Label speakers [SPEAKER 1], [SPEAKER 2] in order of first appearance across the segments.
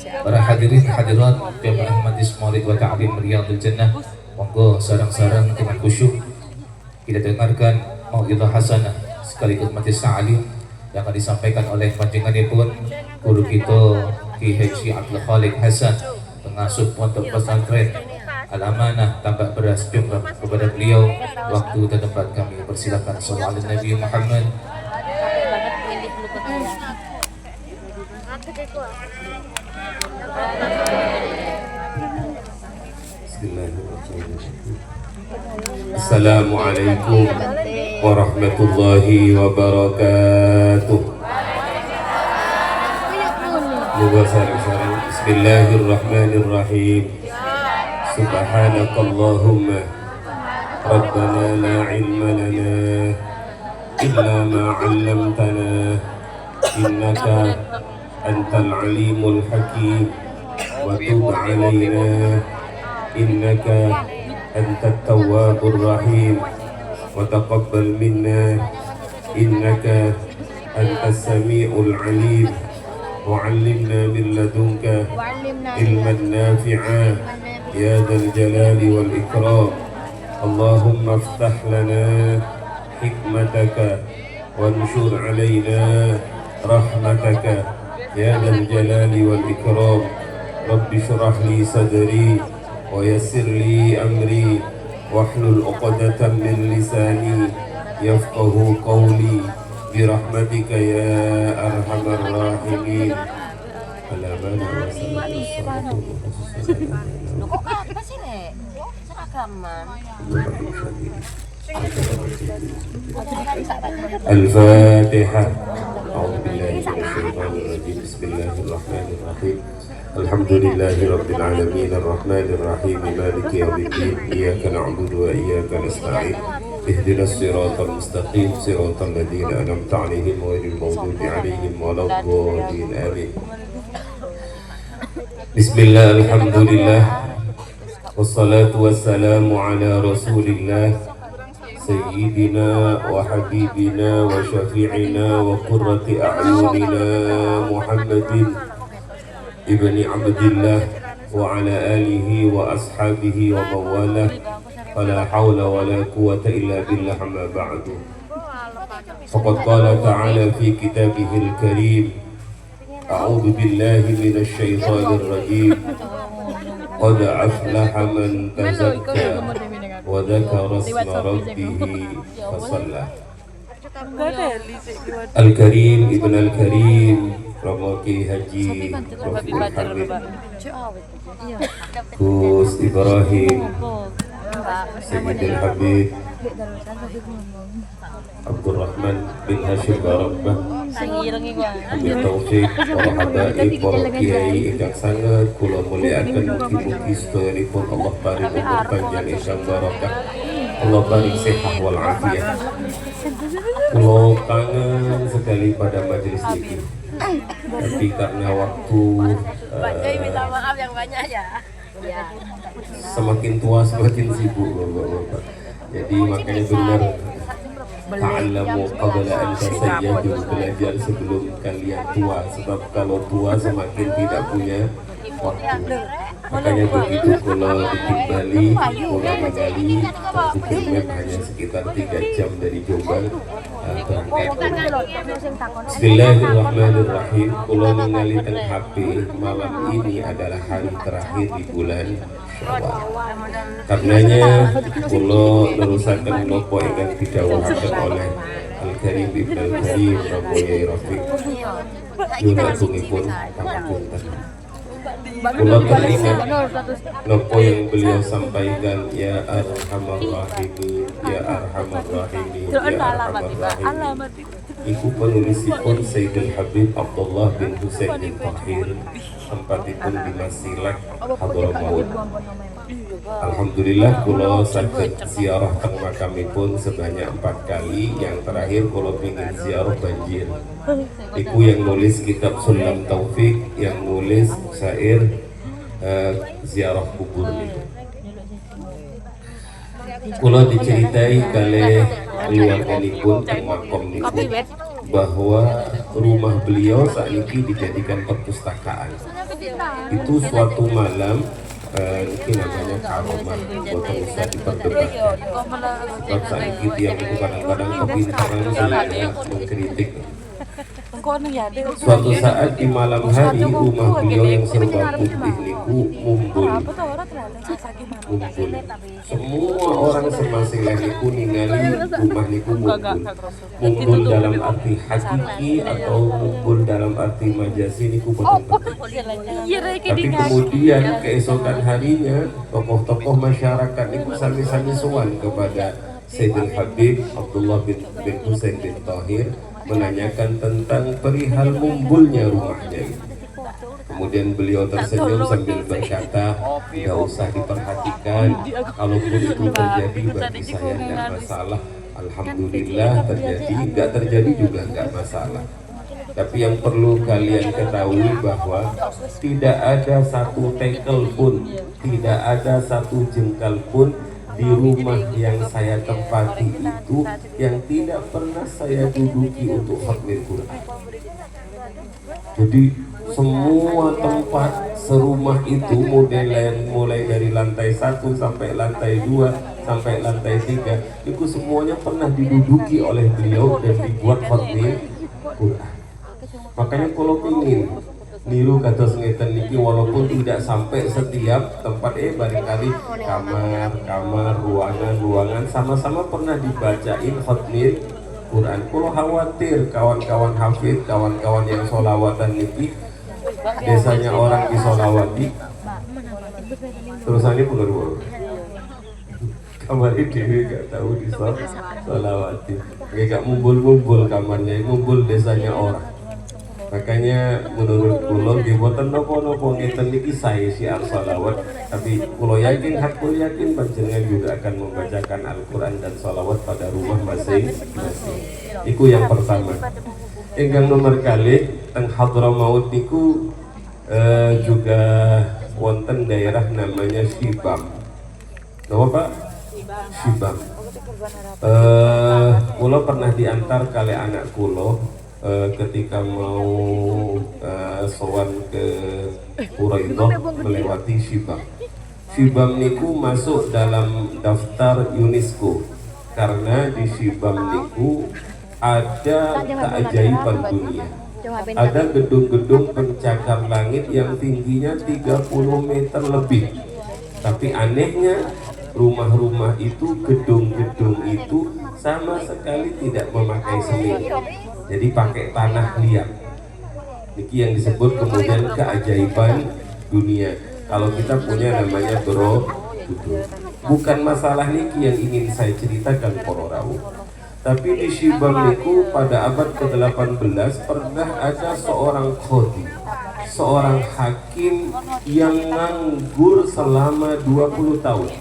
[SPEAKER 1] Para hadirin hadirat Jamaah Majlis Maulid wa Ta'lim Riyadhul Jannah, monggo sareng-sareng dengan khusyuk kita dengarkan mau'izah hasanah sekaligus majelis ta'lim yang akan disampaikan oleh panjenenganipun guru kita Ki Haji Abdul Khaliq Hasan, pengasuh Pondok Pesantren Al-Amanah Tambak Beras Jombang. Kepada beliau waktu dan tempat kami persilakan. Sallallahu alaihi Nabi Muhammad.
[SPEAKER 2] Assalamualaikum warahmatullahi wabarakatuh. Moga sareng-sareng Bismillahirrahmanirrahim. Subhanakallahumma Rabbana la ilma lana illa ma 'allamtana innaka antal alimul hakim wa tub 'alaina innaka antat tawwabur rahim wa taqabbal minna innaka antas samiul alim wa 'allimna min ladunka ilman nafi'a ya dzal jalali wal ikram. Allahumma iftah lana hikmataka wanshur 'alaina rahmataka ya dzal jalali wal ikram. Rabbi shrah li sadri wa yassir li amri wahlul 'uqdatam min lisani yafqahu qawli birahmatika ya arhamar rahimin. Alhamdulillah wassalatu Al-Fatihah. A'udzubillahi minasyaitonir rajim. Bismillahirrahmanirrahim. Alhamdulillahi rabbil alamin arrahmanir rahim maliki yaumiddin iyyaka na'budu wa iyyaka nasta'in ihdinas siratal mustaqim siratal ladzina an'amta 'alaihim ghairil maghdubi 'alaihim waladdallin amin. Bismillah, alhamdulillah, wassalatu wassalamu ala rasulillah sayyidina wa habibina wa syafi'ina wa qurrati a'yunina Muhammadin ibni Abdillah wa ala alihi wa ashabihi wa mawalah. Fala hawla wa la quwata illa billah, amma ba'du. Faqad qala ta'ala fi kitabihil karim, a'udhu billahi minasy syaithanir rajim. Qad aflaha man tazakka wa dzakara isma rabbih fasalla. Al-Karim Ibn Al-Karim Romoki Haji Rafiul Hamid Gus Ibrahim Sayyidil Habib Abdul Rahman bin Hashim Barabah Habib Taufik, para habaib, para kiai ingkang sanget kula mulyakaken, mugi-mugi sedaya Allah paring umur panjang ingkang barokah, Allah paring sehat wal afiat. Kula kangen sekali pada majelis ini, tapi karena waktu
[SPEAKER 3] minta maaf yang banyak ya.
[SPEAKER 2] Semakin tua semakin sibuk Bapak-bapak. Jadi makanya benar ta'allamu qabla an tasayyadu, belajar sebelum kalian tua, sebab kalau tua semakin tidak punya waktu. Makanya begitu kalau ditimbali, pulau menggali, Google Map hanya sekitar 3 jam dari Jombang Bismillahirrahmanirrahim. Pulau mengalihkan HP malam ini adalah hari terakhir di bulan Syawal. Karenanya pulau nerusakan nopo yang didawahkan oleh Al-Karim Ibn Al-Karim Raboyai Rafiq Yunatungipun Kampung. Pulau teringat nopo yang beliau sampaikan, ya arhamar rahimin, ya arhamar rahimin, ya arhamar rahimin. Iku penulisipun Sayyidul Habib Abdullah bin Husain bin Tahir, tempatipun di Masilak Hadramaut. Alhamdulillah kula saged ziarah teng makamipun sebanyak 4 kali. Yang terakhir kula pengin ziarah banjir. Iku yang nulis kitab Sulam Taufik, yang nulis syair ziarah kubur niku. Kula diceritai kalih keluarganipun teng makom niku. bahwa rumah beliau saat ini dijadikan perpustakaan. Itu suatu malam ini namanya karomah, bukan usah diperdebatkan. Sebab saat ini dia itu kadang-kadang kepintaran saya mengkritik. Suatu saat di malam hari rumah beliau yang serba putih niku mumbul. Semua orang semasih niku ningali rumah niku mumbul dalam arti hakiki atau mumbul dalam arti majasi niku boten. Tapi kemudian keesokan harinya tokoh-tokoh masyarakat niku sami-sami sowan kepada Sayyidul Habib Abdullah bin Husain bin Tahir menanyakan tentang perihal mumbulnya rumahnya. Kemudian beliau tersenyum sambil berkata, tidak usah diperhatikan, kalaupun itu terjadi bagi saya tidak masalah. Alhamdulillah terjadi, nggak terjadi juga nggak masalah. Tapi yang perlu kalian ketahui bahwa tidak ada satu tekel pun, tidak ada satu jengkal pun di rumah yang saya tempati itu yang tidak pernah saya duduki untuk khatmil Quran. Jadi semua tempat serumah itu modelen mulai dari lantai 1 sampai lantai 2 sampai lantai 3 itu semuanya pernah diduduki oleh beliau dan dibuat khatmil Quran. Makanya kalau ingin niru kados ngeten niki walaupun tidak sampai setiap tempat barangkali kamar, ruangan sama-sama pernah dibacain khatmil Quran. Kalau khawatir kawan-kawan hafid, kawan-kawan yang sholawatan niki biasanya orang disolawati terus ini pengeruh kamar ini gak tahu disolawati gak mumbul-mumbul kamarnya, mumbul desanya orang. Makanya menurut kula nggih boten napa-napa ngeten niki sae syiar shalawat, tapi kula yakin hakul yakin panjenengan juga akan membacakan Al-Qur'an dan shalawat pada rumah masing-masing. Iku yang pertama. Ingkang nomor kalih teng Hadramaut niku juga wonten daerah namanya Shibam. Napa Pak? Shibam. Kula pernah diantar kali anak kula ketika mau sowan ke Quraidah melewati Shibam. Shibam niku masuk dalam daftar UNESCO karena di Shibam niku ada keajaiban dunia. Ada gedung-gedung pencakar langit yang tingginya 30 meter lebih. Tapi anehnya rumah-rumah itu, gedung-gedung itu sama sekali tidak memakai semen. Jadi pakai tanah liat. Niki yang disebut kemudian keajaiban dunia. Kalau kita punya namanya Borobudur. Bukan masalah niki yang ingin saya ceritakan para rawuh. Tapi di Shibam niku pada abad ke-18 pernah ada seorang qadhi, seorang hakim yang nganggur selama 20 tahun.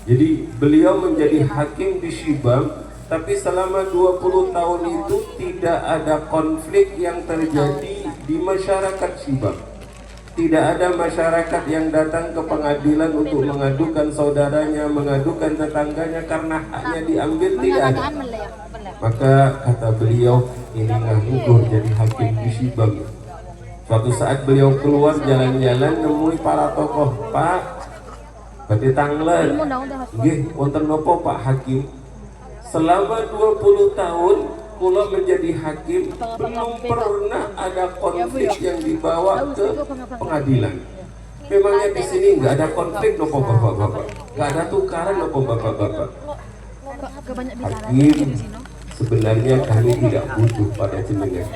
[SPEAKER 2] Jadi beliau menjadi hakim di Shibam, tapi selama 20 tahun itu tidak ada konflik yang terjadi di masyarakat Shibam. Tidak ada masyarakat yang datang ke pengadilan untuk mengadukan saudaranya, mengadukan tetangganya karena haknya diambil, tidak ada. Maka kata beliau, ini nganggur jadi hakim di Shibam. Suatu saat beliau keluar jalan-jalan nemui para tokoh, Pak, berarti tanglet, nggih wonten napa Pak Hakim? Selama 20 tahun kula menjadi hakim belum pernah ada konflik yang dibawa ke pengadilan. Memangnya di sini nggak ada konflik nopo bapak-bapak, nggak ada tukaran nopo bapak-bapak. Hakim, sebenarnya kami tidak butuh pada jenengan.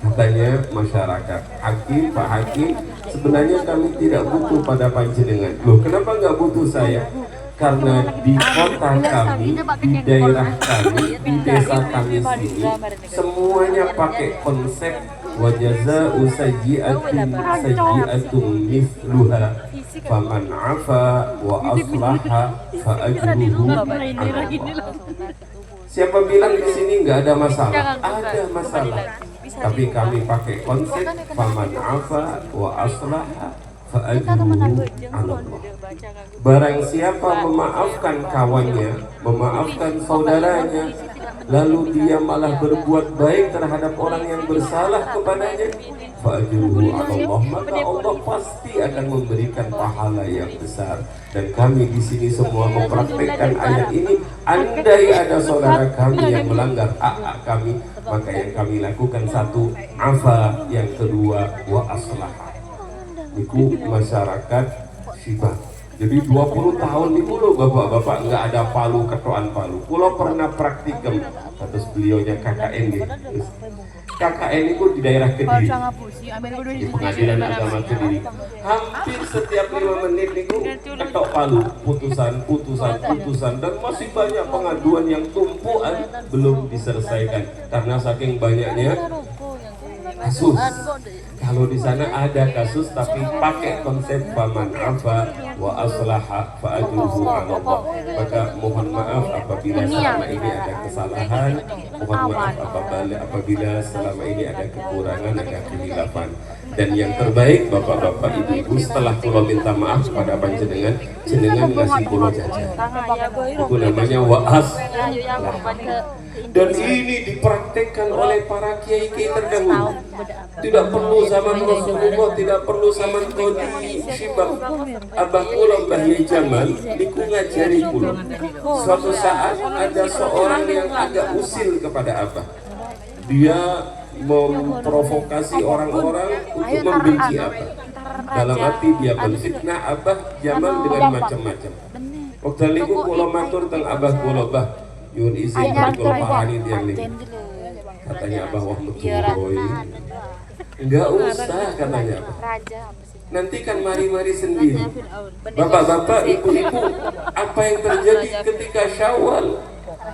[SPEAKER 2] Katanya masyarakat, Hakim, Pak Hakim, sebenarnya kami tidak butuh pada panjenengan. Loh, kenapa nggak butuh saya? Karena di kota kami, di daerah kami, di desa kami sini, semuanya pakai konsep wajaza'u sayyi'atin sayyi'atun mithluha faman 'afa wa aslaha fa ajruhu 'ala Allah. Siapa bilang di sini nggak ada masalah? Ada masalah. Tapi kami pakai konsep faman 'afa wa aslaha fa ajruhu 'ala Allah. Barang siapa memaafkan kawannya, memaafkan saudaranya, lalu dia malah berbuat baik terhadap orang yang bersalah kepadanya, fa'ajruhu 'ala Allah, maka Allah pasti akan memberikan pahala yang besar. Dan kami di sini semua mempraktekkan ayat ini. Andai ada saudara kami yang melanggar hak kami, maka yang kami lakukan satu, afa, yang kedua wa aslaha. Niku masyarakat Syibah. Jadi 20 tahun niku loh bapak-bapak nggak ada palu, ketoan palu. Pulau pernah praktikum, terus beliaunya KKN gitu. KKN itu di daerah Kediri, di Pengadilan Agama Kediri. Hampir setiap 5 menit niku ketok palu, putusan, dan masih banyak pengaduan yang tumpuan belum diselesaikan karena saking banyaknya kasus. Kalau di sana ada kasus tapi pakai konsep faman afa wa aslaha fa ajruhu 'ala Allah. Maka mohon maaf apabila selama ini ada kesalahan, mohon maaf apabila selama ini ada kekurangan, ada kehilafan. Dan yang terbaik bapak-bapak ibu-ibu, setelah kula minta maaf kepada panjenengan, jenengan ngasih kula jajan. Itu namanya wa'as. Dan ini dipraktekkan oleh para kiai-kiai terdahulu. Tidak perlu zaman Rasulullah, tidak perlu zaman Qadi Syibah. Abah kula Mbah Yai Jamal niku ngajari kula. Suatu saat ada seorang yang agak usil kepada Abah. Dia memprovokasi orang-orang untuk membenci Abah. Dalam arti dia menfitnah Abah Jamal dengan macam-macam. Waktu niku kula matur teng Abah kula, Bah, nyuwun izin kula parani tiyang niku. Katanya Abah, wah meturoy. Enggak usah katanya Abah. Nanti kan mari-mari sendiri. Bapak-bapak, ibu-ibu, apa yang terjadi ketika Syawal?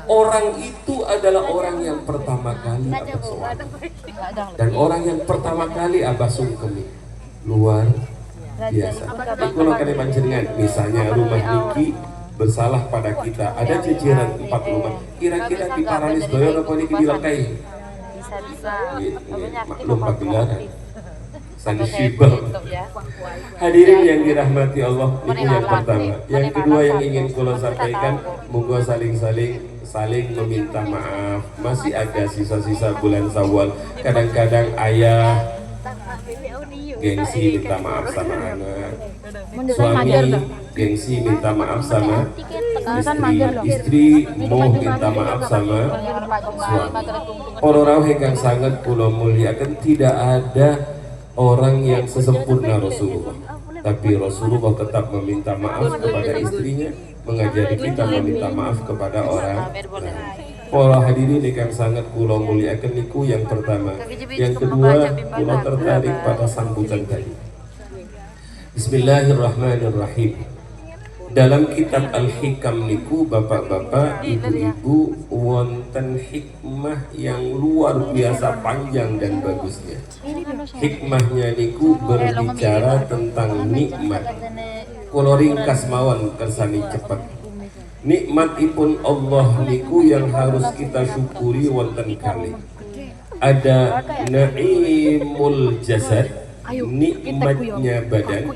[SPEAKER 2] Orang itu adalah orang yang pertama kali Abah sowan. Dan orang yang pertama kali Abah sungkemi. Luar biasa. Kalau kalian panjenengan, misalnya rumah Niki bersalah pada kita, ada ciciran 4 rumah. Kira-kira di Paranis Doyo apa Niki dilakai?
[SPEAKER 3] Bisa.
[SPEAKER 2] Maklum pagelaran. Sani Syibah. Hadirin yang dirahmati Allah, ini yang pertama. Yang kedua yang ingin kula sampaikan, monggo saling meminta maaf. Masih ada sisa-sisa bulan Syawal. Kadang-kadang ayah gengsi minta maaf sama anak, suami gengsi minta maaf sama istri mau minta maaf sama suami. Para rawuh ingkang sanget kula muliakan, tidak ada orang yang sesempurna Rasulullah, tapi Rasulullah tetap meminta maaf kepada istrinya, mengajari kita meminta maaf kepada orang lain. Para hadirin yang sangat kula muliakan niku yang pertama. Yang kedua, kula tertarik pada sambutan tadi. Bismillahirrahmanirrahim. Dalam kitab Al-Hikam niku bapak-bapak, ibu-ibu, wonten hikmah yang luar biasa panjang dan bagusnya. Hikmahnya niku berbicara tentang nikmat. Kula ringkas mawon kersani cepet. Nikmatipun Allah niku yang harus kita syukuri wonten kali. Ada naimul jasad, nikmatnya badan.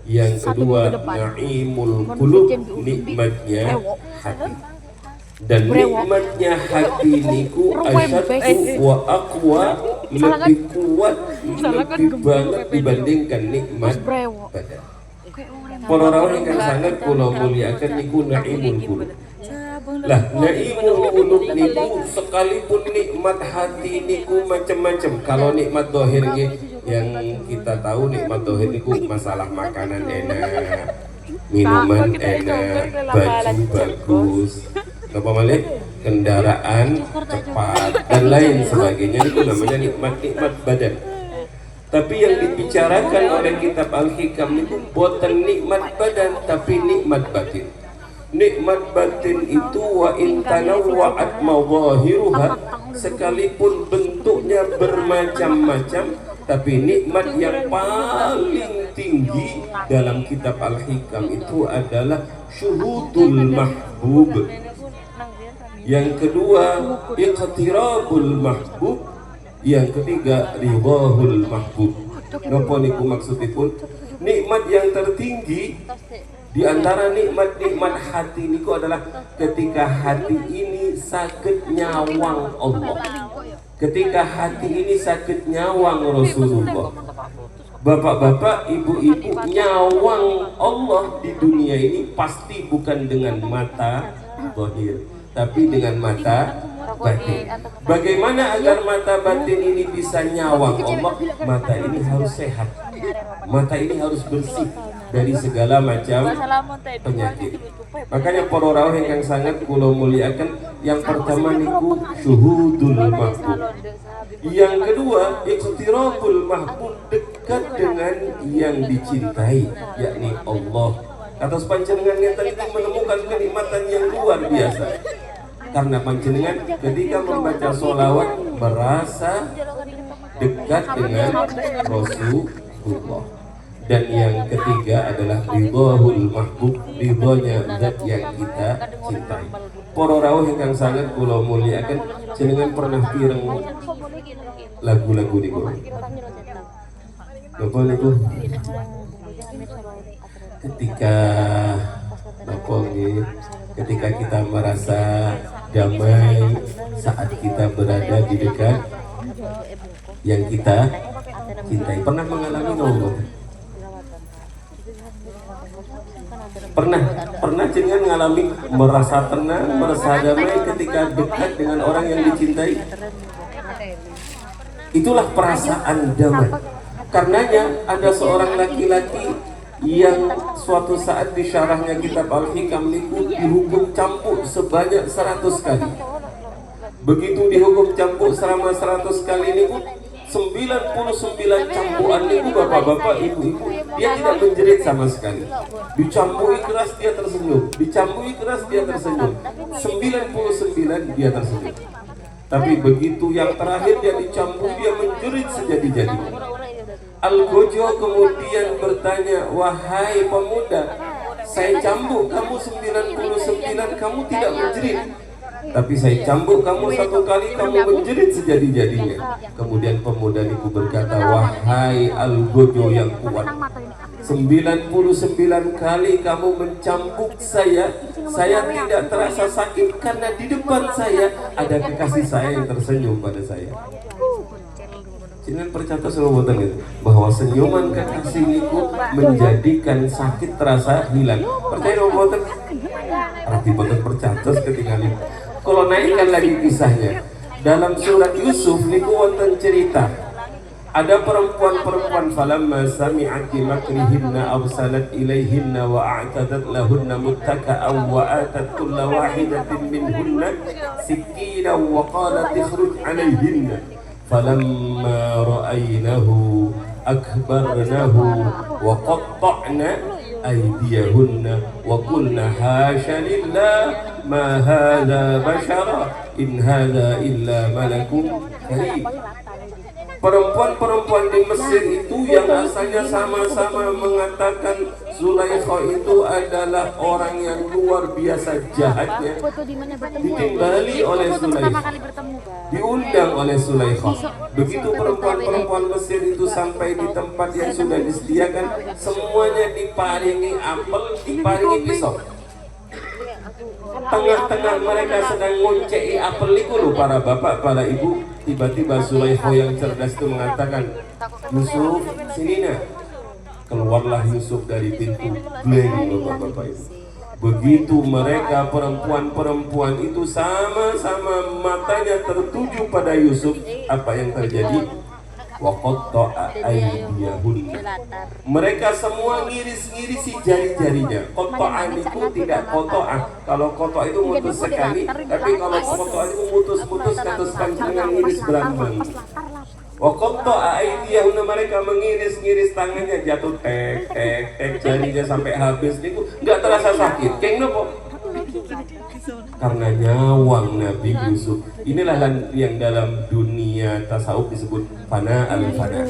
[SPEAKER 2] Yang kedua naimul qulub, nikmatnya hati. Dan nikmatnya hati niku asyaddu wa aqwa, lebih kuat, lebih banget dibandingkan nikmat badan. Para rawuh ingkang sanget kula muliakan niku naimul qulub. Lah naimul qulub niku sekalipun nikmat hati niku macam-macam. Kalau nikmat dohir yang kita tahu, nikmat dohir niku masalah makanan enak, minuman enak, baju bagus, apa malik, kendaraan cepat dan lain sebagainya, itu namanya nikmat badan. Tapi yang dibicarakan oleh kitab Al-Hikam itu bukan nikmat badan, tapi nikmat batin. Nikmat batin itu wa in tanawwa'at mawahiruha, sekalipun bentuknya bermacam-macam, tapi nikmat yang paling tinggi dalam kitab Al-Hikam itu adalah syuhudul mahbub. Yang kedua iqtirabul mahbub. Yang ketiga ridhahul mahbub. Napa niku maksudipun? Nikmat yang tertinggi Di antara nikmat-nikmat hati niku adalah ketika hati ini sakit nyawang Allah. Ketika hati ini sakit nyawang Rasulullah. Bapak-bapak, ibu-ibu, nyawang Allah di dunia ini pasti bukan dengan mata zahir, tapi dengan mata batin. Bagaimana agar mata batin ini bisa nyawang Allah? Mata ini harus sehat. Mata ini harus bersih dari segala macam penyakit. Makanya para rawuh yang sangat kula muliakan, yang pertama niku syuhudul mahbub. Yang kedua, iqtirabul mahbub, dekat dengan yang dicintai, yakni Allah. Atas panjenengan ngeten iki menemukan kenikmatan yang luar biasa. Karena panjenengan ketika membaca sholawat merasa dekat dengan Rasulullah. Dan yang ketiga adalah ridhahul mahbub, ridhonya zat yang kita cintai. Para rawuh ingkang sangat kula muliakan, jenengan pernah pireng lagu-lagu niku. Napa niku? Ketika napa nggih? Ketika kita merasa damai saat kita berada di dekat yang kita cintai. Pernah mengalami nopo? Pernah jenengan mengalami merasa tenang, merasa damai ketika dekat dengan orang yang dicintai? Itulah perasaan damai. Karenanya ada seorang laki-laki yang suatu saat di syarahnya kitab Al-Hikam niku dihukum cambuk sebanyak 100 kali. Begitu dihukum cambuk selama 100 kali niku 99 cambukan niku bapak-bapak, ibu-ibu, dia tidak menjerit sama sekali. Dicambui keras dia tersenyum, dicambui keras dia tersenyum. 99 dia tersenyum. Tapi begitu yang terakhir dia dicambuk, dia menjerit sejadi-jadinya. Al-Gojo kemudian bertanya, wahai pemuda, saya cambuk kamu 99, kamu tidak menjerit. Tapi saya cambuk kamu 1 kali, kamu menjerit sejadi-jadinya. Kemudian pemuda itu berkata, wahai Al-Gojo yang kuat, 99 kali kamu mencambuk saya tidak terasa sakit karena di depan saya ada kekasih saya yang tersenyum pada saya. Jangan percaya serobotan itu bahwa senyuman kekasih itu menjadikan sakit terasa hilang. Percaya serobotan? Arti betul percaya ketika ini. Kalau naikkan lagi kisahnya dalam surat Yusuf niku wonten cerita ada perempuan-perempuan falamma sami'at makrihinna arsalat ilaihinna wa a'tadat lahunna muttaka'an wa atat kulla wahidatin minhunna sikina wa qalat ikhruj 'alayhinna falamma ra'aynahu akbarnahu wa qatta'na aydiyahunna wa qulna hasya lillah ma hadha bashara in hadha illa malakun karim. Perempuan-perempuan di Mesir itu yang asalnya sama-sama mengatakan Zulaikha itu adalah orang yang luar biasa jahatnya, ditimbali oleh Zulaikha, diundang oleh Zulaikha. Begitu perempuan-perempuan Mesir itu sampai di tempat yang sudah disediakan, semuanya diparingi apel, diparingi pisau. Tengah-tengah mereka sedang ngoncei apel itu loh para bapak, para ibu. Tiba-tiba Zulaikha yang cerdas itu mengatakan, Yusuf, sini nak. Keluarlah Yusuf dari pintu gleng, bapak-bapak itu. Begitu mereka perempuan-perempuan itu sama-sama matanya tertuju pada Yusuf, apa yang terjadi? Waqatta'a aydiyahunna. Mereka semua ngiris-ngirisi jari-jarinya. Qatta'an itu tidak qata'ah. Kalau qata' itu mutus sekali, tapi kalau qata'an itu mutus-mutus kados panjenengan ngiris berambang. Waqatta'a aydiyahunna, mereka mengiris-ngiris tangannya, jatuh tek jarinya sampai habis niku enggak terasa sakit. Keng nopo? Karena nyawang Nabi Yusuf. Inilah yang dalam dunia tasawuf disebut fana al-fana.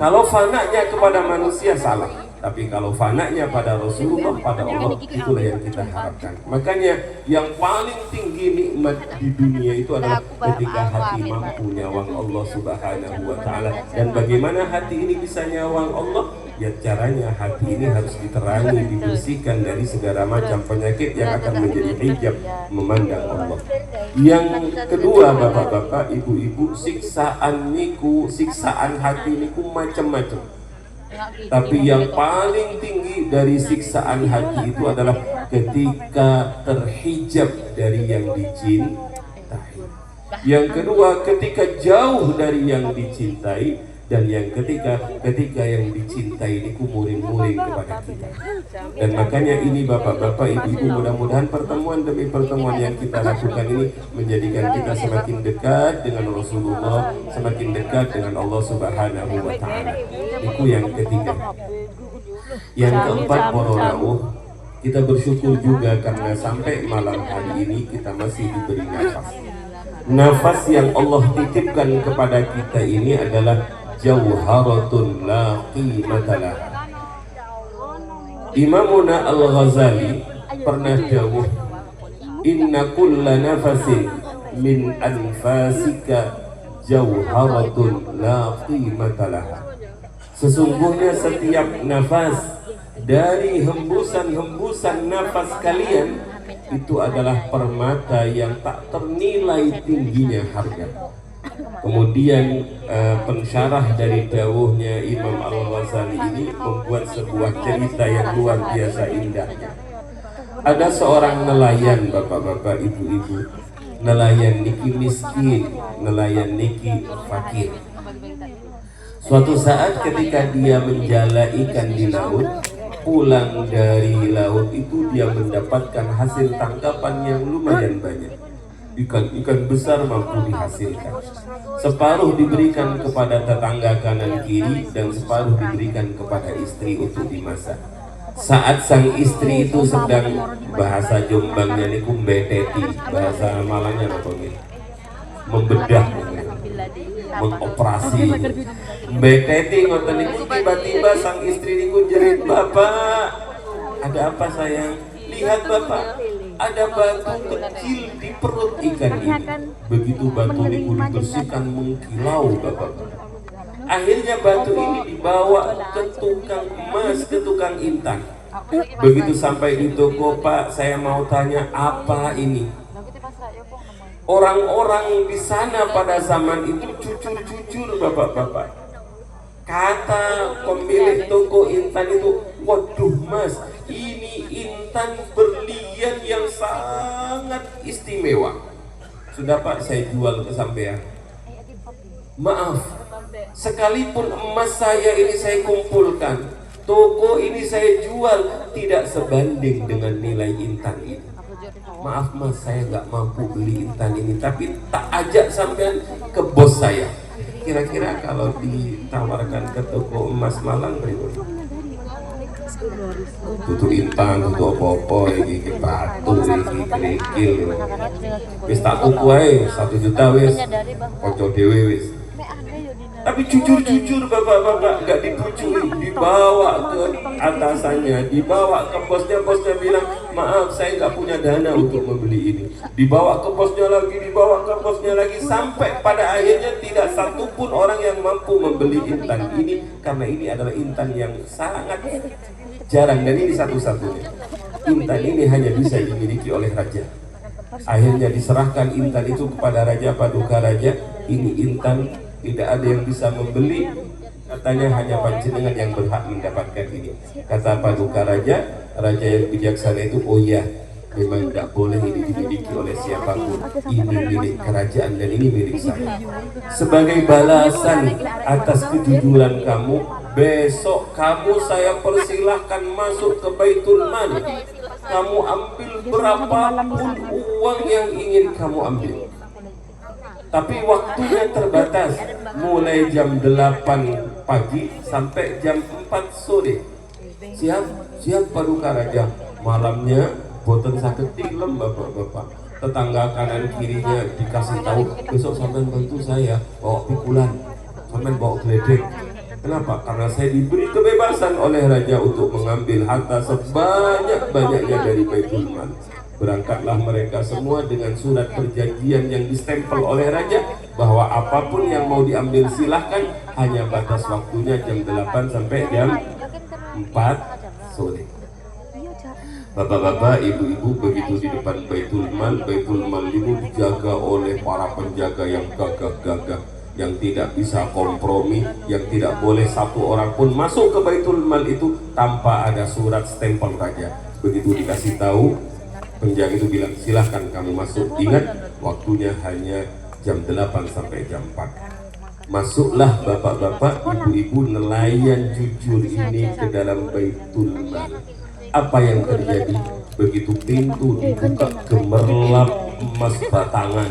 [SPEAKER 2] Kalau fananya kepada manusia salah, tapi kalau fananya pada Rasulullah, pada Allah, itulah yang kita harapkan. Makanya yang paling tinggi nikmat di dunia itu adalah ketika hati mampu nyawang Allah Subhanahu wa ta'ala. Dan bagaimana hati ini bisa nyawang Allah? Ya caranya hati ini harus diterangi, dibersihkan dari segala macam penyakit yang akan menjadi hijab memandang Allah. Yang kedua bapak-bapak, ibu-ibu, siksaan hati niku macam-macam. Tapi yang paling tinggi dari siksaan hati itu adalah ketika terhijab dari yang dicintai. Yang kedua, ketika jauh dari yang dicintai. Dan yang ketika yang dicintai ini muring-muring kepada kita. Dan makanya ini bapak-bapak, ibu-ibu, mudah-mudahan pertemuan demi pertemuan yang kita lakukan ini menjadikan kita semakin dekat dengan Rasulullah, semakin dekat dengan Allah Subhanahu wa Ta'ala. Itu yang ketiga. Yang keempat, para rawuh, kita bersyukur juga karena sampai malam hari ini kita masih diberi nafas. Nafas yang Allah titipkan kepada kita ini adalah jauharatun la qimatalah. Imamuna Al-Ghazali pernah dawuh, inna kulla nafasin min anfasika jauharatun la qimatalah. Sesungguhnya setiap nafas dari hembusan-hembusan nafas kalian itu adalah permata yang tak ternilai tingginya harga. Kemudian pensyarah dari dawuhnya Imam Al-Ghazali ini membuat sebuah cerita yang luar biasa indahnya. Ada seorang nelayan, bapak-bapak, ibu-ibu, nelayan niki miskin, nelayan niki fakir. Suatu saat ketika dia menjala ikan di laut, pulang dari laut itu dia mendapatkan hasil tangkapan yang lumayan banyak. Ikan besar mampu dihasilkan. Separuh diberikan kepada tetangga kanan kiri dan separuh diberikan kepada istri untuk dimasak. Saat sang istri itu sedang, bahasa Jombangnya niku mbeteti, bahasa Malangnya apa gitu, membedah, mengoperasi. Mbeteti ngoten niku, tiba-tiba sang istri niku jerit, "Bapak, ada apa sayang? Lihat Bapak, ada batu kecil di perut ikan ini." Begitu batu ini dibersihkan mengkilau bapak-bapak. Akhirnya batu ini dibawa ke tukang emas, ke tukang intan. Begitu sampai di toko, "Pak, saya mau tanya apa ini?" Orang-orang di sana pada zaman itu jujur-jujur bapak-bapak. Kata pemilik toko intan itu, "Waduh Mas, ini intan berlian yang sangat istimewa. Sudah Pak, saya jual ke sampean. Maaf, sekalipun emas saya ini saya kumpulkan, toko ini saya jual, tidak sebanding dengan nilai intan ini. Maaf Mas, saya nggak mampu beli intan ini, tapi tak ajak sampean ke bos saya." Kira-kira kalau ditawarkan ke toko emas Malang berapa? Tutu intan, tutu apa-apa, iki batu, iki kerikil. Wis tak tuku ae 1 juta wis. Kanca dhewe wis. Tapi jujur-jujur bapak-bapak, nggak dipucui, dibawa ke atasannya, dibawa ke bosnya, bosnya bilang, "Maaf, saya nggak punya dana untuk membeli ini." Dibawa ke bosnya lagi, dibawa ke bosnya lagi, sampai pada akhirnya tidak satupun orang yang mampu membeli intan ini, karena ini adalah intan yang sangat jarang dan ini satu-satunya. Intan ini hanya bisa dimiliki oleh raja. Akhirnya diserahkan intan itu kepada Raja Paduka Raja. Ini intan tidak ada yang bisa membeli, katanya hanya panjenengan yang berhak mendapatkan ini. Kata Paduka Raja, raja yang bijaksana itu, "Oh ya, memang tidak boleh ini dimiliki oleh siapapun. Ini milik kerajaan dan ini milik saya. Sebagai balasan atas kejujuran kamu, besok kamu saya persilahkan masuk ke Baitul Mal. Kamu ambil berapapun uang yang ingin kamu ambil. Tapi waktunya terbatas, mulai jam 8 pagi sampai jam 4 sore. Siap? Siap Paduka Raja." Malamnya boten saged tilem bapak-bapak. Tetangga kanan kirinya dikasih tahu, "Besok sampean bantu saya bawa pikulan, sampean bawa geledek." Kenapa? Karena saya diberi kebebasan oleh raja untuk mengambil harta sebanyak-banyaknya dari Baitul Mal. Berangkatlah mereka semua dengan surat perjanjian yang distempel oleh raja bahwa apapun yang mau diambil silahkan, hanya batas waktunya jam 8 sampai jam 4 sore. Bapak-bapak, ibu-ibu, begitu di depan Baitul Mal itu dijaga oleh para penjaga yang gagah-gagah, yang tidak bisa kompromi, yang tidak boleh satu orang pun masuk ke Baitul Mal itu tanpa ada surat stempel raja. Begitu dikasih tahu, penjaga itu bilang silahkan kamu masuk. Ingat, waktunya hanya jam 8 sampai jam 4. Masuklah bapak-bapak, ibu-ibu, nelayan jujur ini ke dalam Baitul Mal. Apa yang terjadi? Begitu pintu dibuka, gemerlap emas batangan.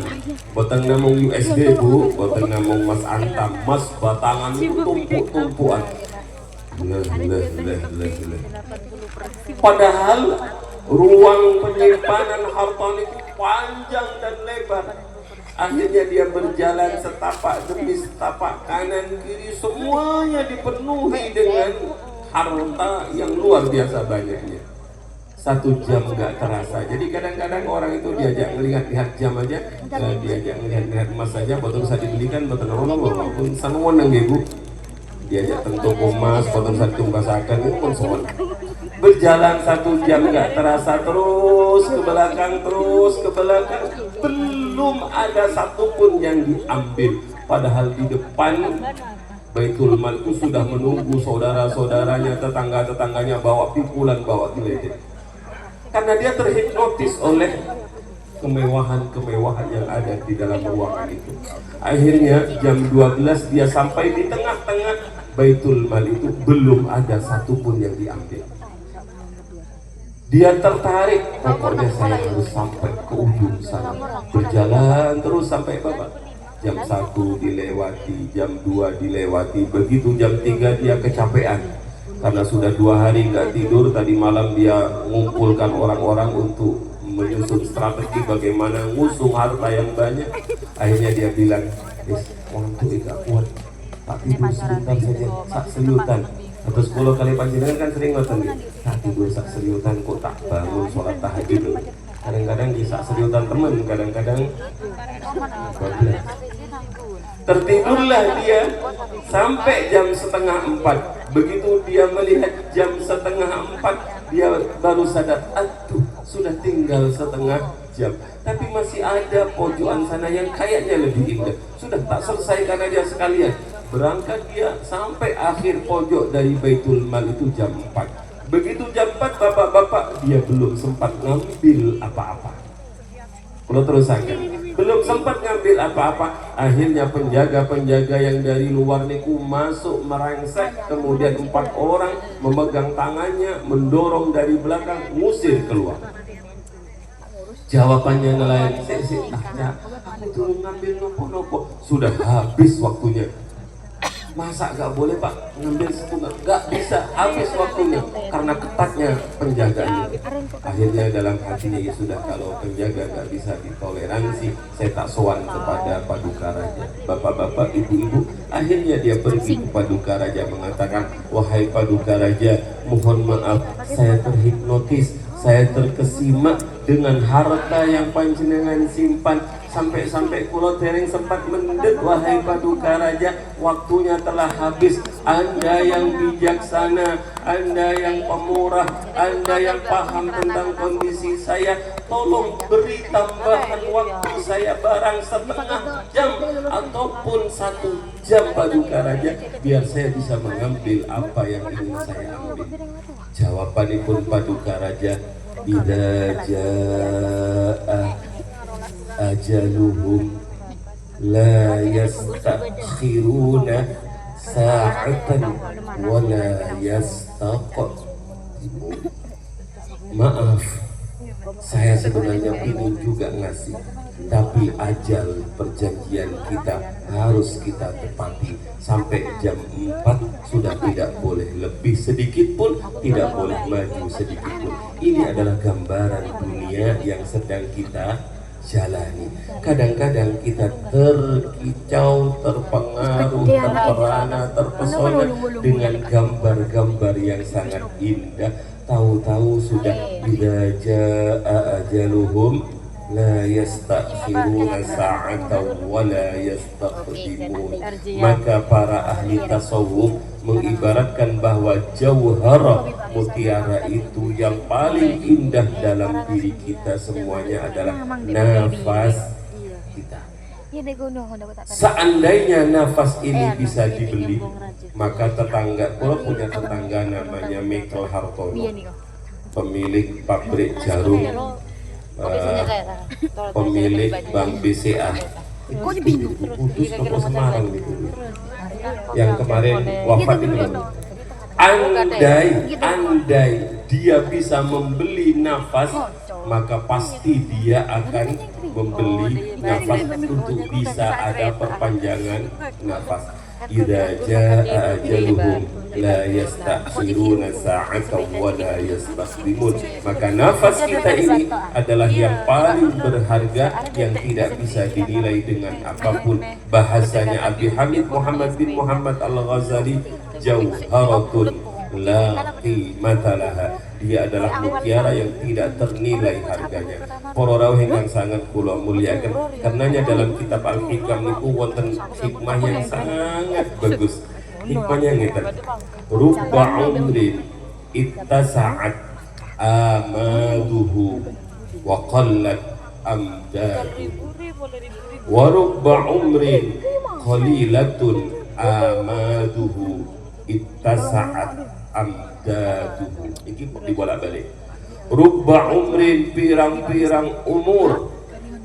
[SPEAKER 2] Boteng namung USD bu, boteng namung Mas Antam, emas batangan itu tumpuk-tumpuan. Padahal ruang penyimpanan harta itu panjang dan lebar. Akhirnya dia berjalan setapak demi setapak, kanan kiri semuanya dipenuhi dengan harta yang luar biasa banyaknya. 1 jam nggak terasa. Jadi kadang-kadang orang itu diajak melihat-lihat jam aja, diajak melihat-lihat emas saja, betul saya dibelikan, betul walaupun sama wenang ibu. Diajak tentu emas, betul saya tumpasakan, itu pun semua. Berjalan 1 jam nggak terasa, terus ke belakang, belum ada satupun yang diambil. Padahal di depan Baitul Mal itu sudah menunggu saudara-saudaranya, tetangga-tetangganya bawa pikulan, bawa geledek. Karena dia terhipnotis oleh kemewahan-kemewahan yang ada di dalam ruangan itu. Akhirnya jam 12 dia sampai di tengah-tengah Baitul Mal itu, belum ada satupun yang diambil. Dia tertarik, pokoknya saya harus sampai ke ujung sana. Berjalan terus sampai bapak. Jam 1 dilewati, jam 2 dilewati, begitu jam 3 dia kecapean. Karena sudah 2 hari nggak tidur, tadi malam dia mengumpulkan orang-orang untuk menyusun strategi bagaimana ngusung harta yang banyak. Akhirnya dia bilang, waktu tidak kuat, tak tidur sebentar saja, sak seliutan. Terus 10 kali panjenengan kan sering ngoten nih, tak tidur sak seliutan kok tak bangun sholat tahajud. Kadang-kadang di sak seliutan temen, kadang-kadang tertidurlah dia sampai jam 3:30. Begitu dia melihat jam 3:30, dia baru sadar, aduh sudah tinggal setengah jam, tapi masih ada pojokan sana yang kayaknya lebih indah. Sudah tak selesaikan aja sekalian. Berangkat dia sampai akhir pojok dari Baitul Mal itu jam 4. Begitu jam 4 bapak-bapak, dia belum sempat ngambil apa-apa. Kalau terusannya belum sempat ngambil apa-apa. Akhirnya penjaga-penjaga yang dari luar niku masuk merangsek, kemudian 4 orang memegang tangannya, mendorong dari belakang, ngusir keluar. Jawabannya nelayan, aku turun ngambil nopo-nopo, sudah habis waktunya. Masa gak boleh pak ngambil setengah? Gak bisa, habis waktunya karena ketatnya penjaganya. Akhirnya dalam hatinya ya sudah, kalau penjaga gak bisa ditoleransi, saya tak sowan kepada Paduka Raja. Bapak-bapak, ibu-ibu, akhirnya dia pergi ke Paduka Raja mengatakan, wahai Paduka Raja, mohon maaf, saya terhipnotis, saya terkesima dengan harta yang panjenengan simpan. Sampai-sampai kulo dereng sempat mendet, wahai Paduka Raja, waktunya telah habis. Anda yang bijaksana, Anda yang pemurah, Anda yang paham tentang kondisi saya, tolong beri tambahan waktu saya barang setengah jam ataupun 1 jam Paduka Raja, biar saya bisa mengambil apa yang ingin saya ambil. Jawabanipun Paduka Raja, idza jaa ajaluhum la yastakhiruna sa'atan wa la yastaqdimun. Maaf, saya sebenarnya ingin juga ngasih, tapi ajal perjanjian kita harus kita tepati. Sampai jam 4 sudah tidak boleh lebih sedikit pun, tidak boleh maju sedikit pun. Ini adalah gambaran dunia yang sedang kita jalani. Kadang-kadang kita terkicau, terpengaruh, terperana, terpesona dengan gambar-gambar yang sangat indah. Tahu-tahu sudah idza jaa ajaluhum la yastakhiruna sa'atan wa la yastaqdimun. Maka para ahli tasawuf mengibaratkan bahwa jauhara mutiara itu yang paling indah dalam diri kita semuanya adalah nafas kita. Seandainya nafas ini bisa dibeli, maka tetangga, kalau punya tetangga namanya Michael Hartono, pemilik pabrik jarum, pemilik Bank BCA, putus toko Semarang gitu, yang kemarin wafat itu. Andai dia bisa membeli nafas, maka pasti dia akan membeli nafas untuk bisa ada perpanjangan nafas. Idza jaa ajaluhum la yastakhiruna sa'atan wa la yastaqdimun. Maka nafas kita ini adalah yang paling berharga, yang tidak bisa dinilai dengan apapun. Bahasanya Abi Hamid Muhammad bin Muhammad Al-Ghazali, jauharatun la qimata laha. Dia adalah mutiara yang tidak ternilai harganya. Para rawuh ingkang sangat kula muliakan, karenanya dalam kitab Al-Hikam niku wonten hikmah yang sangat bagus. Hikmahnya ngeten. Rubba umrin ittasa'at amaduhu wa qallat amdaduhu wa rubba umrin qalilatun amaduhu ittasa'at amdaduhu. Iki dibolak-balik. Rubba umrin, pirang-pirang umur,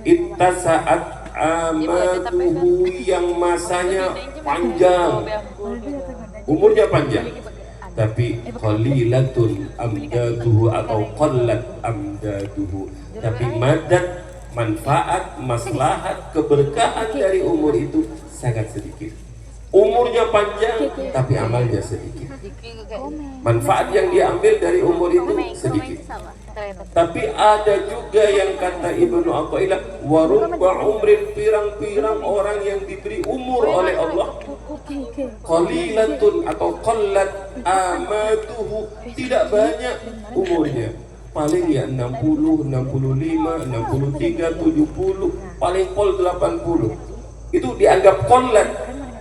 [SPEAKER 2] ittasa'at amaduhu, yang masanya panjang, umurnya panjang, tapi qalilatun amdaduhu atau qallat amdaduhu, tapi madat, manfaat, maslahat, keberkahan dari umur itu sangat sedikit. Umurnya panjang tapi amalnya sedikit. Manfaat yang diambil dari umur itu sedikit. Tapi ada juga yang kata Ibnu Athaillah, warubba umrin, pirang-pirang orang yang diberi umur oleh Allah, qalilatun atau qallat amaduhu, tidak banyak umurnya, paling ya 60, 65, 63, 70, paling pol 80. Itu dianggap qallat,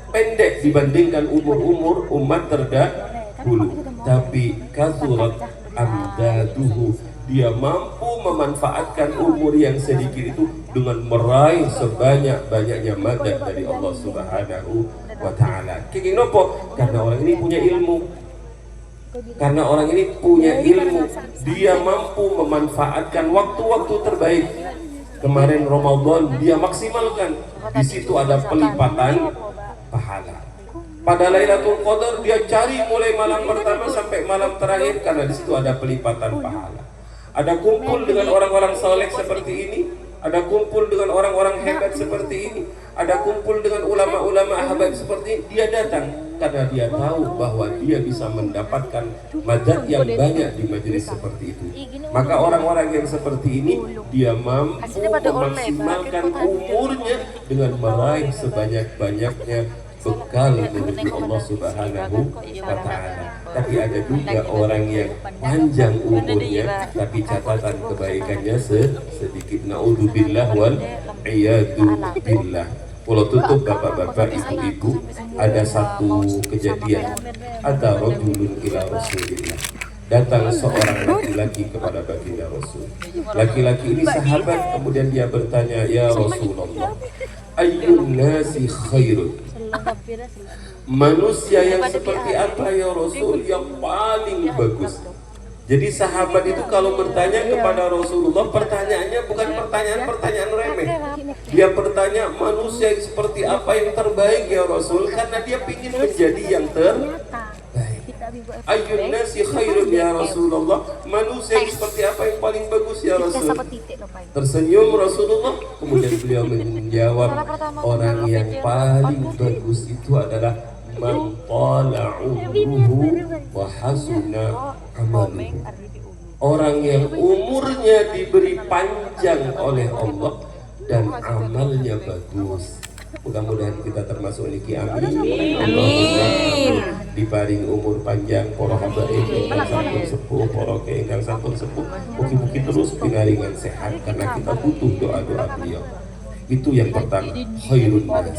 [SPEAKER 2] pendek dibandingkan umur-umur umat terdahulu. Tapi kasurat amdaduhu, dia mampu memanfaatkan umur yang sedikit itu dengan meraih sebanyak-banyaknya madad dari Allah Subhanahu wa ta'ala. Kiki nopo? Karena orang ini punya ilmu. Karena orang ini punya ilmu, dia mampu memanfaatkan waktu-waktu terbaik. Kemarin Ramadan dia maksimalkan. Di situ ada pelipatan pahala. Pada Lailatul Qadar dia cari mulai malam pertama sampai malam terakhir, karena di situ ada pelipatan pahala. Ada kumpul dengan orang-orang saleh seperti ini, ada kumpul dengan orang-orang hebat seperti ini, ada kumpul dengan ulama-ulama habaib seperti ini. Dia datang karena dia tahu bahwa dia bisa mendapatkan madad yang banyak di majelis seperti itu. Maka orang-orang yang seperti ini, dia mampu memaksimalkan umurnya dengan meraih sebanyak-banyaknya bekal menuju Allah Subhanahu wa ta'ala. Tapi ada juga orang yang panjang umurnya tapi catatan kebaikannya sedikit. Naudzubillah wal iyadu billah. Kalau tutup bapak-bapak, ibu-ibu, ada satu kejadian. Ada rajulun ila Rasulillah. Datang seorang laki-laki kepada baginda Rasul. Laki-laki ini sahabat, kemudian dia bertanya, ya Rasulullah, ayyun nasi khairun? Manusia yang seperti apa ya Rasul yang paling bagus? Jadi sahabat itu kalau bertanya kepada Rasulullah, pertanyaannya bukan pertanyaan remeh. Dia bertanya manusia yang seperti apa yang terbaik ya Rasul, karena dia ingin menjadi yang terbaik. Ayyun nasi khairun ya Rasulullah, manusia yang seperti apa yang paling bagus ya Rasul? Tersenyum Rasulullah, kemudian beliau menjawab, orang yang paling bagus itu adalah man tala umruhu wa hasuna amaluhu, orang yang umurnya diberi panjang oleh Allah dan amalnya bagus. Mudah-mudahan kita termasuk niki, amin. Amin. Diparing umur panjang para habaib ingkang sampun sepuh, para kiai ingkang sampun sepuh, mugi-mugi terus pinaringan sehat karena kita butuh doa-doa beliau. Itu yang pertama, khairun nas.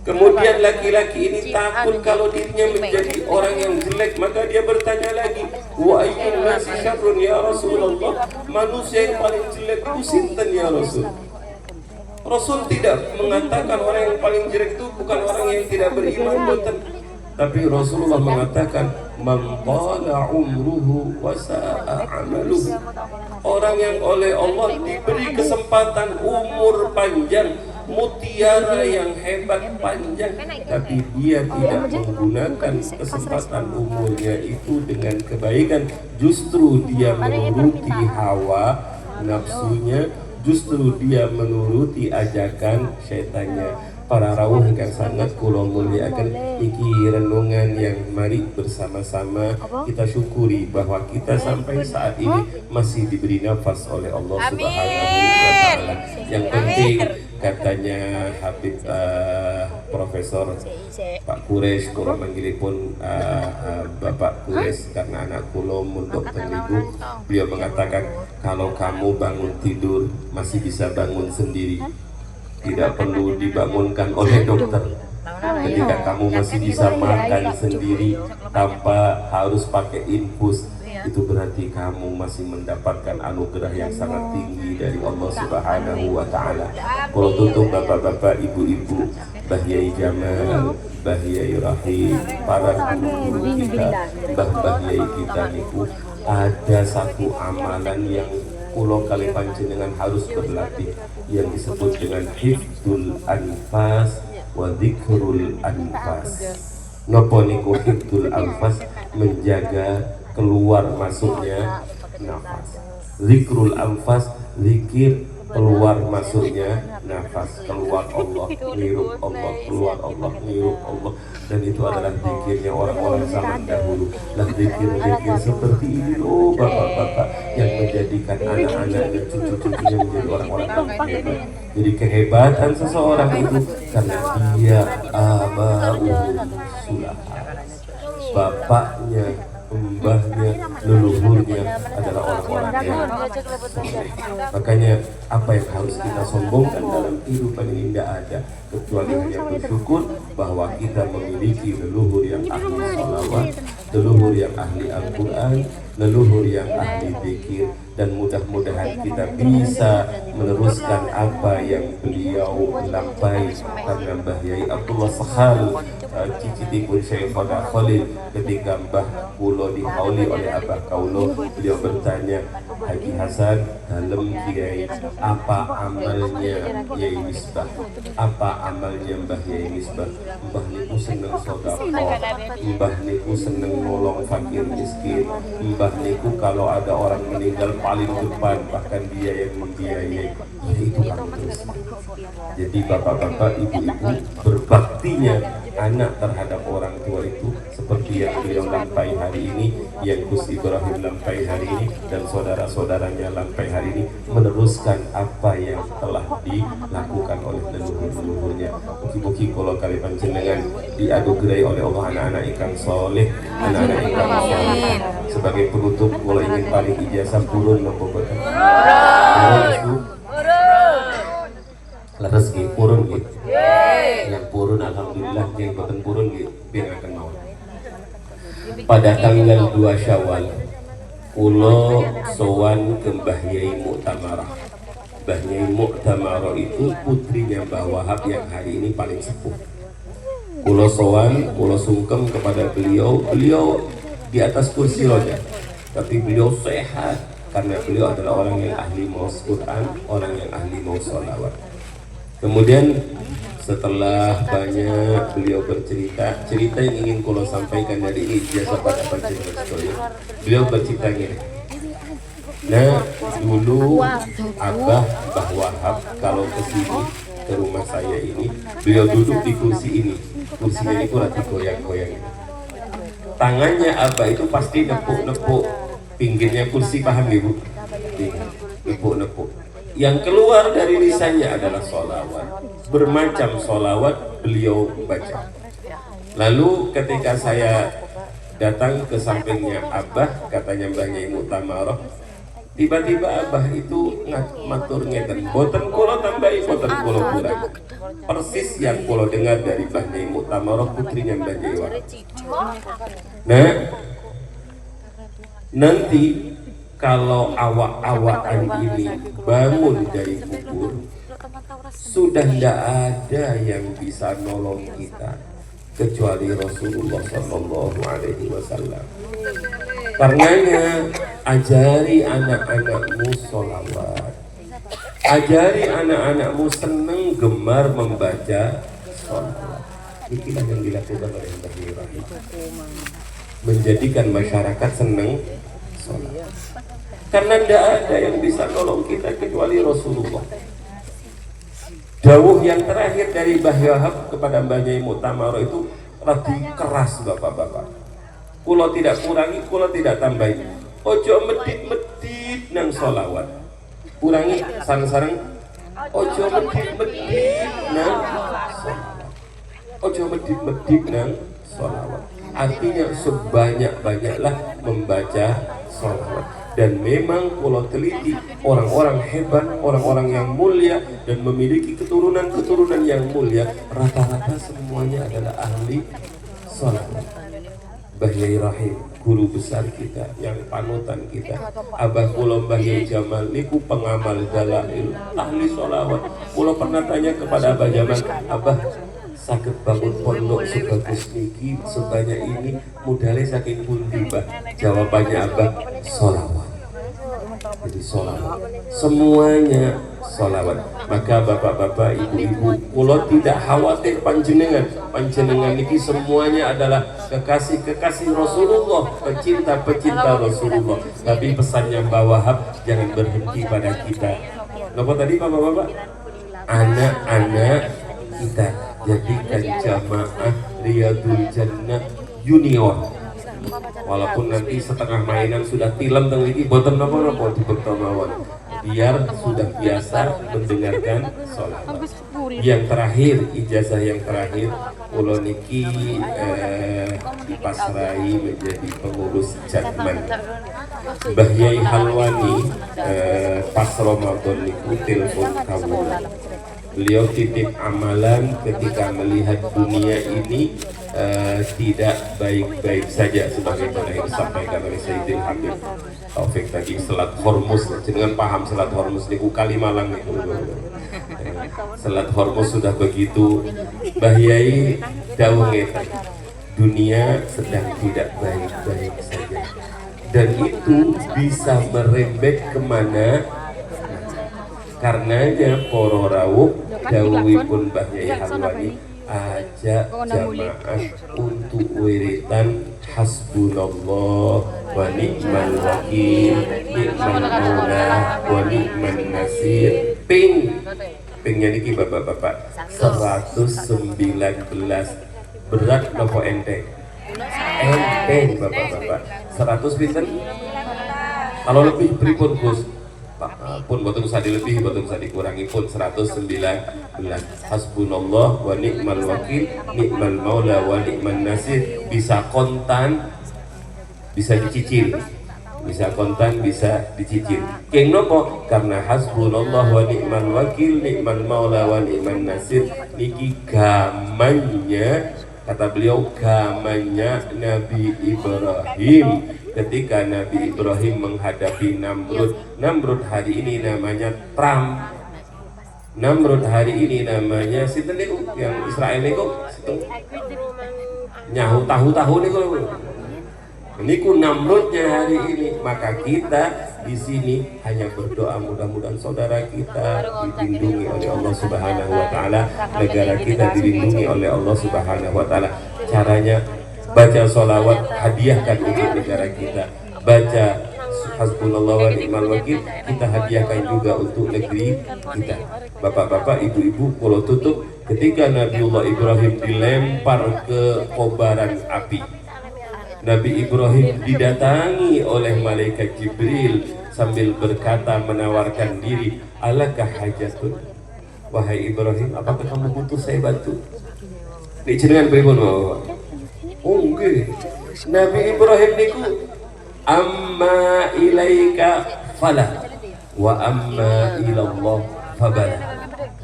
[SPEAKER 2] Kemudian laki-laki ini takut kalau dirinya menjadi orang yang jelek, maka dia bertanya lagi, wa ayyun nasi syarrun ya Rasulullah, manusia yang paling jelek itu sinten ya Rasul? Rasul tidak mengatakan orang yang paling jelek itu bukan orang yang tidak beriman, betul. Tapi Rasulullah mengatakan, man tala umruhu wa sa'a amaluhu. Orang yang oleh Allah diberi kesempatan umur panjang, mutiara yang hebat panjang, tapi dia tidak menggunakan kesempatan umurnya itu dengan kebaikan, justru dia menuruti hawa nafsunya, justru dia menuruti ajakan syaitannya. Para rawuh yang sangat kula muliakan, iki renungan yang mari bersama-sama kita syukuri bahwa kita sampai saat ini masih diberi nafas oleh Allah Subhanahu wa taala. Yang penting katanya Habib Profesor Pak Kures, kula manggilipun Bapak Kures karena anak kula mun dokter niku, beliau mengatakan kalau kamu bangun tidur masih bisa bangun sendiri, tidak perlu dibangunkan oleh dokter. Ketika kamu masih bisa makan sendiri tanpa harus pakai infus, itu berarti kamu masih mendapatkan anugerah yang sangat tinggi dari Allah Subhanahu wa taala. Kalau tutup bapak-bapak, ibu-ibu, Mbah Yai Jamal, Mbah Yai Rahim, para guru kita, Mbah Yai kita niku ada satu amalan yang kula kali panjenengan harus berlatih, yang disebut dengan hifdzul anfas wa dzikrul anfas. Napa niku hifdzul anfas? Menjaga keluar masuknya nafas. Zikrul anfas, zikir keluar masuknya nafas. Keluar Allah, ngirup Allah, keluar Allah, ngirup Allah. Dan itu adalah zikirnya orang-orang zaman dahulu. Dan zikir-zikir seperti ini loh bapak-bapak yang menjadikan anak-anak dan cucu-cucunya menjadi orang-orang yang hebat. Jadi kehebatan seseorang itu karena dia aba'uhum sulaha, bapaknya, mbahnya, leluhurnya adalah orang-orang yang soleh. Makanya apa yang harus kita sombongkan dalam kehidupan ini tidak ada, kecuali hanya bersyukur bahwa kita memiliki leluhur yang ahli salawat, leluhur yang ahli Al-Quran, leluhur yang ahli zikir, dan mudah-mudahan kita bisa meneruskan apa yang beliau lampai. Karena Mbah Yai Abdullah Sahal cicitipun Syekhona Khalil, ketika Mbah Kulo dihauli oleh Abah Kaulo, beliau bertanya, Haji Hasan, dalam Kiai, apa amalnya Yai Misbah? Apa amalnya Mbah Yai Misbah? Mbah niku seneng sedekah, Mbah niku seneng nolong fakir miskin, Mbah niku kalau ada orang meninggal paling depan, bahkan dia yang membiayai. Itu kamu terus. Jadi bapak-bapak, ibu-ibu, berbaktinya anak terhadap orang tua itu seperti yang beliau lampai hari ini, yang Gus Ibrahim lampai hari ini, dan saudara-saudaranya lampai hari ini, meneruskan apa yang telah dilakukan oleh leluhur-leluhurnya. Mugi-mugi kalau kali panjenengan dianugerai oleh Allah anak-anak ingkang soleh, anak-anak ingkang soleh. Sebagai penutup, kalau ingin paling ijazah purun nopo boten? Leres nggih, purun nggih. Yang purun alhamdulillah, yang boten purun nggih pingaken mawon. Pada tanggal 2 Syawal kula sowan ke Mbah Yai Mu'tamarah. Mbah Yai Mu'tamarah itu putrinya Mbah Wahab yang hari ini paling sepuh. Kula sowan, kula sungkem kepada beliau. Beliau di atas kursi roda, tapi beliau sehat karena beliau adalah orang yang ahli maus Quran, orang yang ahli maus sholawat. Kemudian setelah banyak beliau bercerita, cerita yang ingin kula sampaikan dari ijazah pada panjenengan sekalian. Beliau bercerita gini. Nah, dulu Abah Mbah Wahab kalau ke sini, ke rumah saya ini, beliau duduk di kursi ini. Kursinya ini kurang goyang-goyang. Tangannya Abah itu pasti nepuk-nepuk pinggirnya kursi, paham Ibu? Nepuk-nepuk. Yang keluar dari lisannya adalah sholawat. Bermacam sholawat beliau baca. Lalu ketika saya datang ke sampingnya Abah, katanya Mbah Yai Mu'tamarah, Tiba-tiba abah itu matur ngeten, boten kula tambahi, boten kula kurangi. Persis yang kula dengar dari Mbah Nyai Muktamarah putrinya Mbah Nyai Wahab. Nah, nanti kalau awak-awakan ini bangun dari kubur, sudah tidak ada yang bisa nolong kita kecuali Rasulullah Sallallahu Alaihi Wasallam. Karenanya ajari anak-anakmu sholawat, ajari anak-anakmu senang gemar membaca sholawat. Inilah yang dilakukan oleh Mbah Nyai Rahim, menjadikan masyarakat senang sholawat. Karena tidak ada yang bisa nolong kita kecuali Rasulullah. Dawuh yang terakhir dari Mbah Wahab kepada Mbah Nyai Muktamarah itu lebih keras, bapak-bapak. Kula tidak kurangi, kula tidak tambahi. Ojo medit-medit nang sholawat. Kurangi sareng-sareng. Ojo medit-medit nang sholawat. Ojo medit-medit nang sholawat. Artinya sebanyak-banyaklah membaca sholawat. Dan memang kalau teliti, orang-orang hebat, orang-orang yang mulia dan memiliki keturunan-keturunan yang mulia, rata-rata semuanya adalah ahli sholawat. Mbah Nyai Rahim, guru besar kita, yang panutan kita. Abah kula Mbah Nyai Jamal niku pengamal dalail, ahli sholawat. Kula pernah tanya kepada Abah Jamal, Abah sakit bangun pondok sebagus niki, sebanyak ini, modalnya saking pundi, Mbah? Jawabannya Abah, sholawat. Jadi sholawat, semuanya sholawat. Maka bapak-bapak, ibu-ibu, kula tidak khawatir panjenengan niki semuanya adalah kekasih-kekasih Rasulullah, pecinta-pecinta Rasulullah. Tapi pesannya Mbah Wahab jangan berhenti pada kita. Apa tadi bapak-bapak? Anak-anak kita jadikan jamaah Riyadul Jannah Junior. Walaupun nanti setengah mainan sudah tilam teng iki boten napa-napa dibektamawon. Biar sudah biasa mendengarkan sholat. Yang terakhir, ijazah yang terakhir, kula niki dipasrai menjadi pengurus Jatman. Mbah Yai Halwani pas Ramadan niku telepon kawula. Beliau titip amalan ketika melihat dunia ini tidak baik-baik saja, sebagaimana yang disampaikan oleh Sayyidil Habib Taufik tadi. Selat Hormuz, jangan paham Selat Hormuz niku Kalimalang niku. Selat Hormuz sudah begitu, Mbah Yai dawuh ngeten, dunia sedang tidak baik-baik saja, dan itu bisa merembet kemana. Karenanya poro rawuh dawuhipun Mbah Yai Halwani, ajak jamaah untuk wiridan hasbunallah wa ni'mal wakil, ni'mal maula wa ni'man nasir. Pingnya niki bapak-bapak 119. Berat nopo enteng? Enteng bapak-bapak. 100 pinten? Kalau lebih pripun Gus? Pun boten usah dilebihi, boten usah dikurangi pun 119. Hasbunallah wa ni'mal wakil, ni'mal maula wa ni'man nasir. Bisa kontan, bisa dicicil. Bisa kontan, bisa dicicil. Keng nopo? Karena hasbunallah wa ni'mal wakil, ni'mal maula wa ni'man nasir niki gamannya, kata beliau, gamannya Nabi Ibrahim. Ketika Nabi Ibrahim menghadapi Namrud. Namrud hari ini namanya Trump. Namrud hari ini namanya sinten niku yang Israel niku nyahu tahu-tahu niku. Niku Namrudnya hari ini. Maka kita di sini hanya berdoa mudah-mudahan saudara kita dilindungi oleh Allah Subhanahu wa taala, negara kita dilindungi oleh Allah Subhanahu wa taala. Caranya baca sholawat, hadiahkan untuk negara kita. Baca hasbunallah wa ni'mal wakil, kita hadiahkan juga untuk negeri kita. Bapak-bapak, ibu-ibu, kalau tutup, ketika Nabiullah Ibrahim dilempar ke kobaran api, Nabi Ibrahim didatangi oleh malaikat Jibril sambil berkata, menawarkan diri, alakah hajatun? Wahai Ibrahim, apakah kamu butuh saya bantu? Ini jenengan pripun bapak? Oh nggih, Nabi Ibrahim niku amma ilaika fala wa amma ila Allah fabala.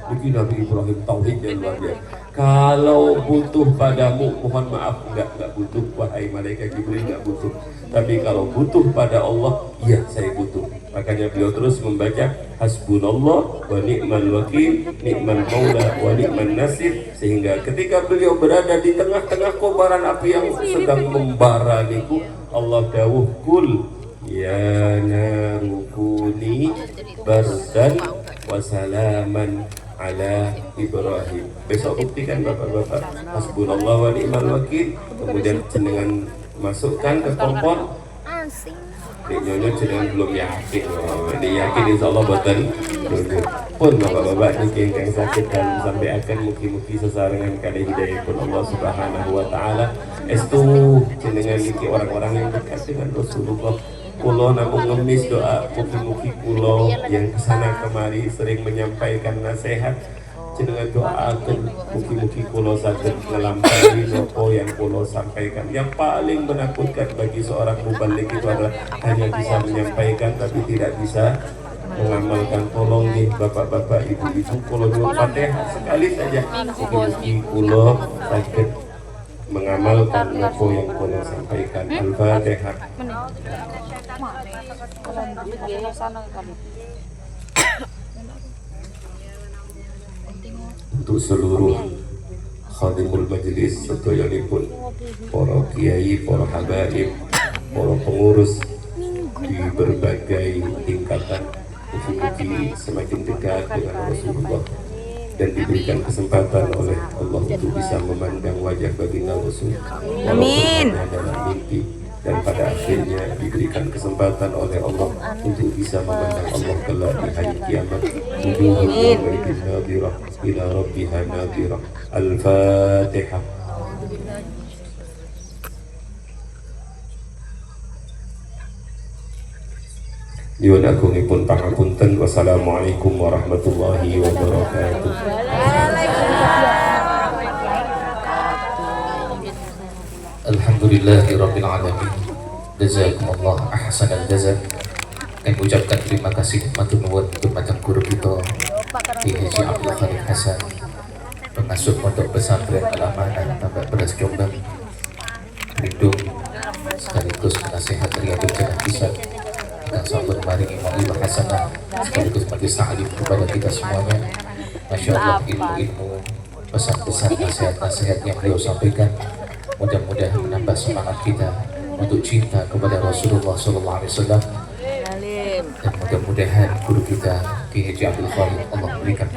[SPEAKER 2] Begini Nabi Ibrahim tauhidnya luar biasa. Kalau butuh padamu, mohon maaf, enggak butuh, wahai malaikat Jibril, enggak butuh. Tapi kalau butuh pada Allah, iya saya butuh. Makanya beliau terus membaca hasbunallah wa ni'mal wakil, ni'mal maula wa ni'man nasir. Sehingga ketika beliau berada di tengah-tengah kobaran api yang sedang membara niku, Allah dawuh kul ya narukuni bardan wa salaman ala Ibrahim. Besok buktikan bapak-bapak hasbunallah wa ni'mal wakil, kemudian jenengan masukkan ke kompor. Nyonya jenengan belum yakin, jadi yakin insya Allah boten pun bapak-bapak niki yang sakit dan sampai akan mugi-mugi sesarengan kali hidayah pun Allah Subhanahu wa taala. Estu jenengan niki orang-orang yang dekat dengan Rasulullah. Kulo namun ngemis doa mugi-mugi kulo yang kesana kemari sering menyampaikan nasihat, jenengan doakan mugi-mugi kulo saged ngelampaui nopo yang kulo sampaikan. Yang paling menakutkan bagi seorang mubalik itu adalah hanya bisa menyampaikan tapi tidak bisa mengamalkan. Tolong nih bapak-bapak, ibu-ibu, kulo nyuwun Fatihah sekali saja mugi-mugi kulo saged mengamalkan nopo yang kulo sampaikan. Al-Fatihah. Untuk seluruh khadimul majlis sedoyonipun, para kiai, para habaib, para pengurus di berbagai tingkatan, mugi-mugi semakin dekat dengan Rasulullah dan diberikan kesempatan oleh Allah untuk bisa memandang wajah baginda Rasul. Amin. Dalam mimpi, dan pada akhirnya diberikan kesempatan oleh Allah untuk bisa memandang Allah kelak di hari kiamat. Wujuhun yawmaidin nadhirah ila rabbiha nadhirah. Al-Fatihah. Nyuwun agungipun pangapunten. Wassalamualaikum warahmatullahi wabarakatuh.
[SPEAKER 1] Alhamdulillahirabbil alamin. Jazakumullah ahsanal jazaa. Kami ucapkan terima kasih matur nuwun dumateng guru kita Ki Haji Abdul Khalid Hasan, pengasuh pondok pesantren Al-Amanah Tambak Beras Jombang, Lindung sekaligus penasihat Riyadul Jannah Pisan, dan sampun maringi mau'izah hasanah sekaligus majelis ta'lim kepada kita semuanya. Masya Allah, ilmu-ilmu, pesan-pesan, nasihat-nasihat yang beliau sampaikan mudah-mudahan menambah semangat kita untuk cinta kepada Rasulullah SAW, dan mudah-mudahan guru kita Ki Haji Abdul Khalid Allah berikan